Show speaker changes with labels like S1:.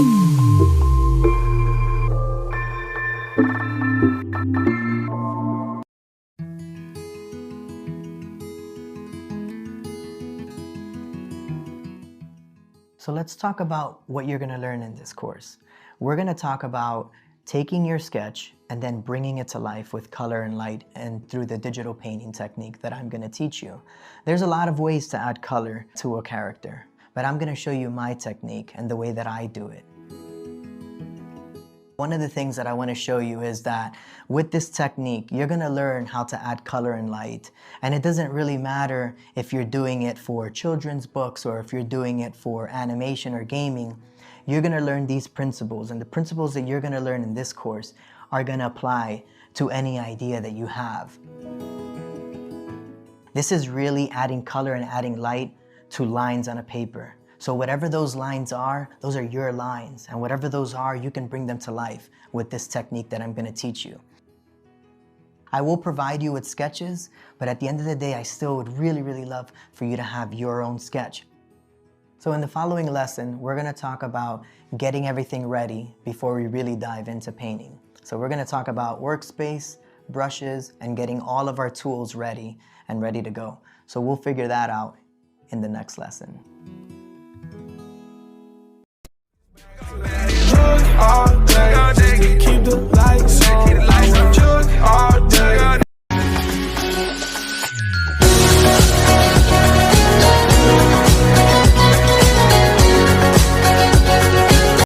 S1: So let's talk about what you're going to learn in this course. We're going to talk about taking your sketch and then bringing it to life with color and light and through the digital painting technique that I'm going to teach you. There's a lot of ways to add color to a character, but I'm going to show you my technique and the way that I do it. One of the things that I want to show you is that with this technique, you're going to learn how to add color and light. And it doesn't really matter if you're doing it for children's books or if you're doing it for animation or gaming. You're going to learn these principles, and the principles that you're going to learn in this course are going to apply to any idea that you have. This is really adding color and adding light to lines on a paper. So whatever those lines are, those are your lines. And whatever those are, you can bring them to life with this technique that I'm going to teach you. I will provide you with sketches, but at the end of the day, I still would really love for you to have your own sketch. So in the following lesson, we're going to talk about getting everything ready before we really dive into painting. So we're going to talk about workspace, brushes, and getting all of our tools ready and ready to go. So we'll figure that out in the next lesson.
S2: All day, keep the lights